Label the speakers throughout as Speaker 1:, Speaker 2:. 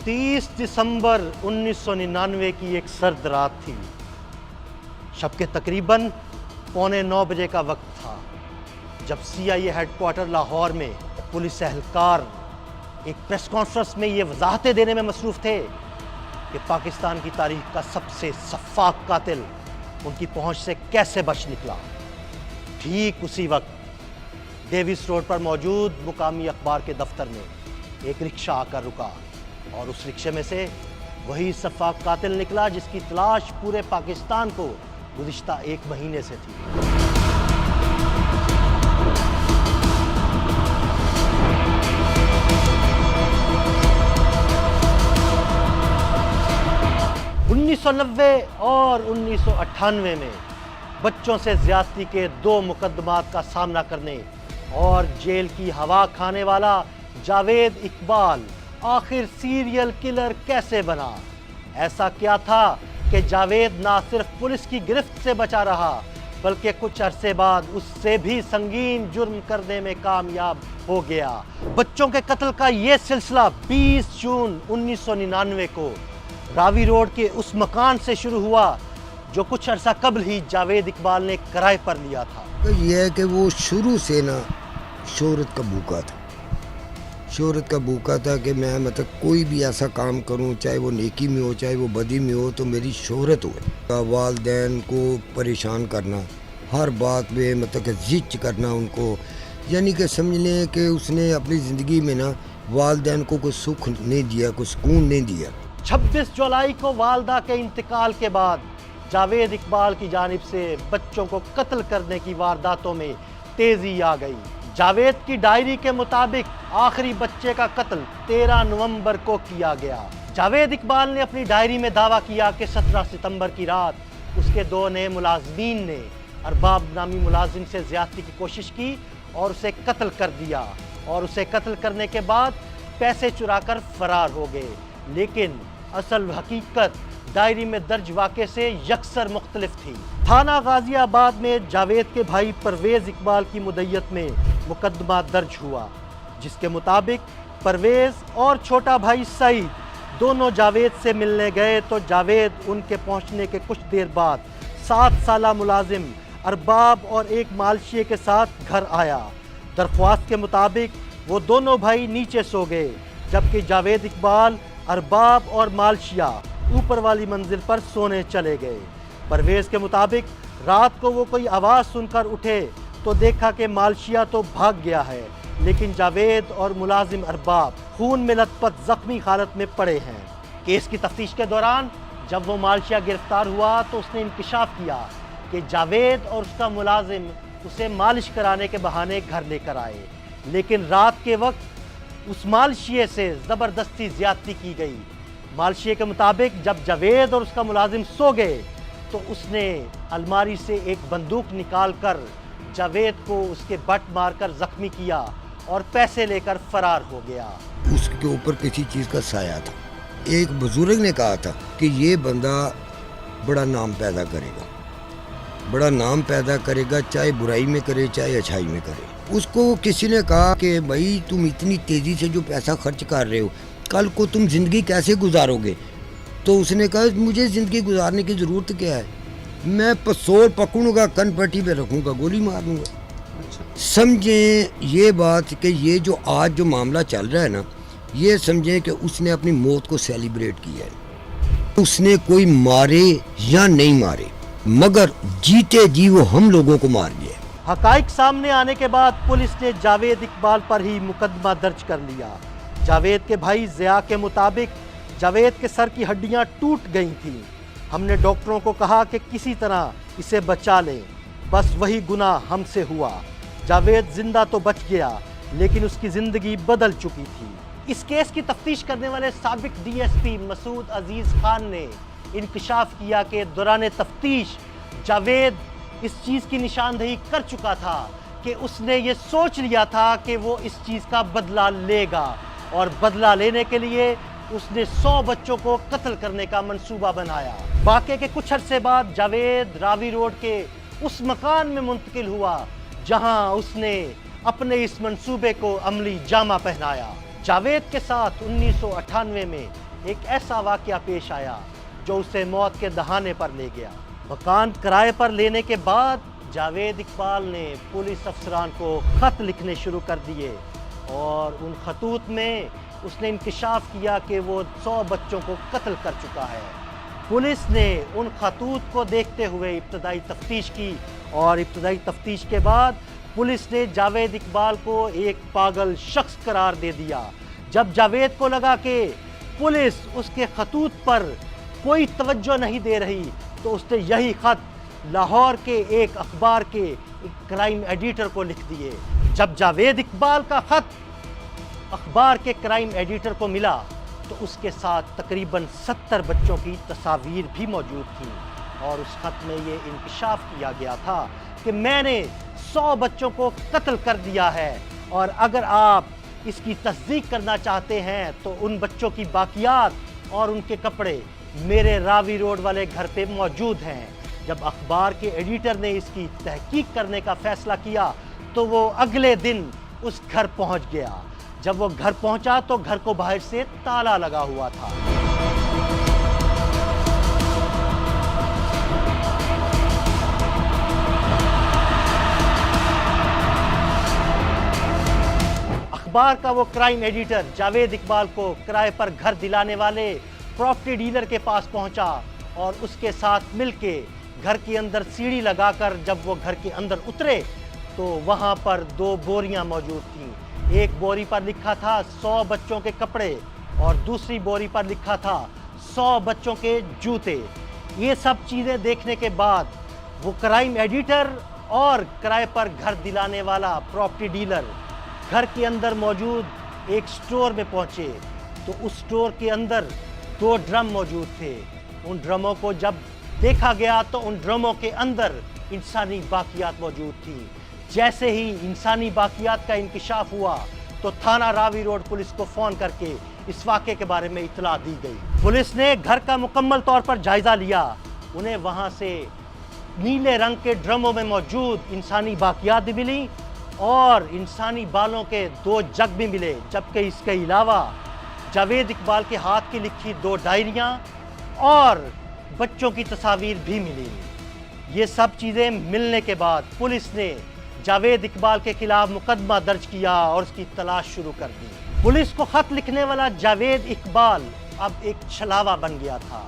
Speaker 1: 30 दिसंबर 1999 की एक सर्द रात थी। शब के तकरीबन 8:45 बजे का वक्त था जब CIA हेडक्वार्टर लाहौर में पुलिस एहलकार एक प्रेस कॉन्फ्रेंस में ये वजाहतें देने में मसरूफ़ थे कि पाकिस्तान की तारीख का सबसे सफ़ाक कातिल उनकी पहुंच से कैसे बच निकला। ठीक उसी वक्त डेविस रोड पर मौजूद मुकामी अखबार के दफ्तर में एक रिक्शा आकर रुका और उस रिक्शे में से वही सफ़ाक कातिल निकला जिसकी तलाश पूरे पाकिस्तान को गुज़िश्ता 1 महीने से थी। उन्नीस 1990 और 1998 में बच्चों से ज़्यादती के 2 मुकदमात का सामना करने और जेल की हवा खाने वाला जावेद इकबाल आखिर सीरियल किलर कैसे बना। ऐसा क्या था कि जावेद ना सिर्फ पुलिस की गिरफ्त से बचा रहा बल्कि कुछ अरसे बाद उससे भी संगीन जुर्म करने में कामयाब हो गया। बच्चों के कत्ल का ये सिलसिला 20 जून 1999 को रावी रोड के उस मकान से शुरू हुआ जो कुछ अरसा कबल ही जावेद इकबाल ने किराए पर लिया था।
Speaker 2: तो यह है कि वो शुरू से ना शोहरत का भूखा था। शोहरत का भूखा था कि मैं मतलब कोई भी ऐसा काम करूं, चाहे वो नेकी में हो चाहे वो बदी में हो, तो मेरी शोहरत हो। वालदैन को परेशान करना, हर बात में मतलब कि जिद करना उनको, यानी कि समझ लें कि उसने अपनी ज़िंदगी में ना वालदैन को कोई सुख नहीं दिया, कोई सुकून नहीं दिया।
Speaker 1: 26 जुलाई को वालदा के इंतकाल के बाद जावेद इकबाल की जानिब से बच्चों को कत्ल करने की वारदातों में तेजी आ गई। जावेद की डायरी के मुताबिक आखिरी बच्चे का कत्ल 13 नवंबर को किया गया। जावेद इकबाल ने अपनी डायरी में दावा किया कि 17 सितंबर की रात उसके 2 नए मुलाजमीन ने अरबाब नामी मुलाजिम से ज़्यादती की कोशिश की और उसे कत्ल कर दिया और उसे कत्ल करने के बाद पैसे चुराकर फरार हो गए। लेकिन असल हकीकत डायरी में दर्ज वाक़े से यकसर मुख्तलिफ थी। थाना गाजियाबाद में जावेद के भाई परवेज़ इकबाल की मुद्दत में मुकदमा दर्ज हुआ जिसके मुताबिक परवेज़ और छोटा भाई सईद दोनों जावेद से मिलने गए तो जावेद उनके पहुंचने के कुछ देर बाद 7 साला मुलाजिम अरबाब और एक मालशिए के साथ घर आया। दरख्वास्त के मुताबिक वो दोनों भाई नीचे सो गए जबकि जावेद इकबाल, अरबाब और मालशिया ऊपर वाली मंजिल पर सोने चले गए। परवेज़ के मुताबिक रात को वो कोई आवाज़ सुनकर उठे तो देखा कि मालशिया तो भाग गया है लेकिन जावेद और मुलाजिम अरबाब खून में लथपथ ज़ख्मी हालत में पड़े हैं। केस की तफ्तीश के दौरान जब वो मालशिया गिरफ्तार हुआ तो उसने इंकिशाफ किया कि जावेद और उसका मुलाजिम उसे मालिश कराने के बहाने घर लेकर आए, लेकिन रात के वक्त उस मालशिए से ज़बरदस्ती ज़्यादती की गई। मालशिए के मुताबिक जब जावेद और उसका मुलाजिम सो गए तो उसने अलमारी से एक बंदूक निकाल कर जावेद को उसके बट मारकर ज़ख्मी किया और पैसे लेकर फरार हो गया।
Speaker 2: उसके ऊपर किसी चीज़ का साया था। एक बुजुर्ग ने कहा था कि ये बंदा बड़ा नाम पैदा करेगा, बड़ा नाम पैदा करेगा, चाहे बुराई में करे चाहे अच्छाई में करे। उसको किसी ने कहा कि भाई तुम इतनी तेज़ी से जो पैसा खर्च कर रहे हो कल को तुम ज़िंदगी कैसे गुजारोगे। तो उसने कहा मुझे ज़िंदगी गुजारने की ज़रूरत क्या है, मैं पिस्तौल पकड़ूंगा, कन पट्टी पे रखूंगा, गोली मार दूंगा। समझें ये बात कि ये जो आज जो मामला चल रहा है ना, ये समझें कि उसने अपनी मौत को सेलिब्रेट किया है। उसने कोई मारे या नहीं मारे मगर जीते जी वो हम लोगों को मार गया।
Speaker 1: हकाइक सामने आने के बाद पुलिस ने जावेद इकबाल पर ही मुकदमा दर्ज कर लिया। जावेद के भाई ज़िया के मुताबिक जावेद के सर की हड्डियां टूट गई थीं। हमने डॉक्टरों को कहा कि किसी तरह इसे बचा लें, बस वही गुनाह हमसे हुआ। जावेद जिंदा तो बच गया लेकिन उसकी ज़िंदगी बदल चुकी थी। इस केस की तफ्तीश करने वाले साबिक DSP मसूद अजीज़ खान ने इंकशाफ किया कि दौरान तफ्तीश जावेद इस चीज़ की निशानदेही कर चुका था कि उसने ये सोच लिया था कि वो इस चीज़ का बदला लेगा और बदला लेने के लिए उसने 100 बच्चों को कत्ल करने का मंसूबा बनाया। वाक़े के कुछ अरसे बाद जावेद रावी रोड के उस मकान में मुंतकिल हुआ जहां उसने अपने इस मंसूबे को अमली जामा पहनाया। जावेद के साथ 1998 में ایک ایسا واقعہ پیش آیا جو اسے موت کے دہانے پر لے گیا۔ مکان کرائے پر لینے کے بعد جاوید اقبال نے پولیس افسران کو خط لکھنے شروع کر دیے اور ان خطوط میں اس نے انکشاف کیا کہ وہ 100 بچوں کو قتل کر چکا ہے۔ پولیس نے ان خطوط کو دیکھتے ہوئے ابتدائی تفتیش کی اور ابتدائی تفتیش کے بعد پولیس نے جاوید اقبال کو ایک پاگل شخص قرار دے دیا۔ جب جاوید کو لگا کہ پولیس اس کے خطوط پر کوئی توجہ نہیں دے رہی تو اس نے یہی خط لاہور کے ایک اخبار کے ایک کرائم ایڈیٹر کو لکھ دیے۔ جب جاوید اقبال کا خط اخبار کے کرائم ایڈیٹر کو ملا تو اس کے ساتھ تقریباً 70 بچوں کی تصاویر بھی موجود تھیں اور اس خط میں یہ انکشاف کیا گیا تھا کہ میں نے 100 بچوں کو قتل کر دیا ہے اور اگر آپ اس کی تصدیق کرنا چاہتے ہیں تو ان بچوں کی باقیات اور ان کے کپڑے میرے راوی روڈ والے گھر پہ موجود ہیں۔ جب اخبار کے ایڈیٹر نے اس کی تحقیق کرنے کا فیصلہ کیا تو وہ اگلے دن اس گھر پہنچ گیا۔ جب وہ گھر پہنچا تو گھر کو باہر سے تالا لگا ہوا تھا۔ اخبار کا وہ کرائم ایڈیٹر جاوید اقبال کو کرائے پر گھر دلانے والے پراپرٹی ڈیلر کے پاس پہنچا اور اس کے ساتھ مل کے گھر کے اندر سیڑھی لگا کر جب وہ گھر کے اندر اترے تو وہاں پر 2 بوریاں موجود تھیں۔ ایک بوری پر لکھا تھا 100 بچوں کے کپڑے اور دوسری بوری پر لکھا تھا 100 بچوں کے جوتے۔ یہ سب چیزیں دیکھنے کے بعد وہ کرائم ایڈیٹر اور کرائے پر گھر دلانے والا پراپرٹی ڈیلر گھر کے اندر موجود ایک سٹور میں پہنچے تو اس سٹور کے اندر 2 ڈرم موجود تھے۔ ان ڈرموں کو جب دیکھا گیا تو ان ڈرموں کے اندر انسانی باقیات موجود تھیں۔ جیسے ہی انسانی باقیات کا انکشاف ہوا تو تھانہ راوی روڈ پولیس کو فون کر کے اس واقعے کے بارے میں اطلاع دی گئی۔ پولیس نے گھر کا مکمل طور پر جائزہ لیا۔ انہیں وہاں سے نیلے رنگ کے ڈرموں میں موجود انسانی باقیات بھی ملی اور انسانی بالوں کے 2 جگ بھی ملے، جبکہ اس کے علاوہ جاوید اقبال کے ہاتھ کی لکھی 2 ڈائریاں اور بچوں کی تصاویر بھی ملی۔ یہ سب چیزیں ملنے کے بعد پولیس نے جاوید اقبال کے خلاف مقدمہ درج کیا اور اس کی تلاش شروع کر دی۔ پولیس کو خط لکھنے والا جاوید اقبال اب ایک چھلاوا بن گیا تھا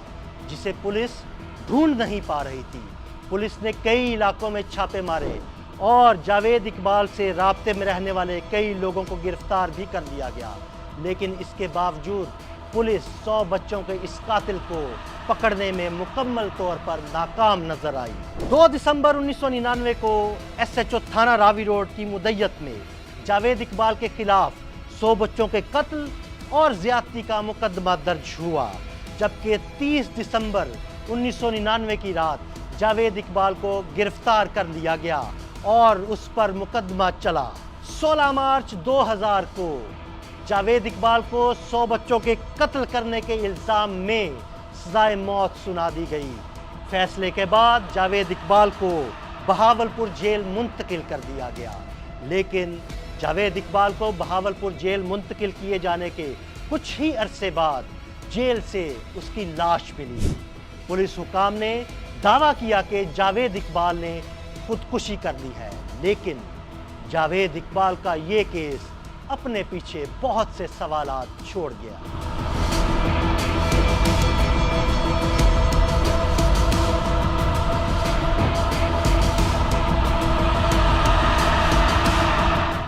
Speaker 1: جسے پولیس ڈھونڈ نہیں پا رہی تھی۔ پولیس نے کئی علاقوں میں چھاپے مارے اور جاوید اقبال سے رابطے میں رہنے والے کئی لوگوں کو گرفتار بھی کر لیا گیا، لیکن اس کے باوجود پولیس 100 بچوں کے اس قاتل کو پکڑنے میں مکمل طور پر ناکام نظر آئی۔ 2 دسمبر 1999 کو SHO تھانہ راوی روڈ کی مدیت میں جاوید اقبال کے خلاف 100 بچوں کے قتل اور زیادتی کا مقدمہ درج ہوا، جبکہ 30 دسمبر 1999 کی رات جاوید اقبال کو گرفتار کر لیا گیا اور اس پر مقدمہ چلا۔ 16 مارچ 2000 کو جاوید اقبال کو 100 بچوں کے قتل کرنے کے الزام میں سزائے موت سنا دی گئی۔ فیصلے کے بعد جاوید اقبال کو بہاولپور جیل منتقل کر دیا گیا، لیکن جاوید اقبال کو بہاولپور جیل منتقل کیے جانے کے کچھ ہی عرصے بعد جیل سے اس کی لاش ملی۔ پولیس حکام نے دعویٰ کیا کہ جاوید اقبال نے خودکشی کر لی ہے، لیکن جاوید اقبال کا یہ کیس اپنے پیچھے بہت سے سوالات چھوڑ گیا۔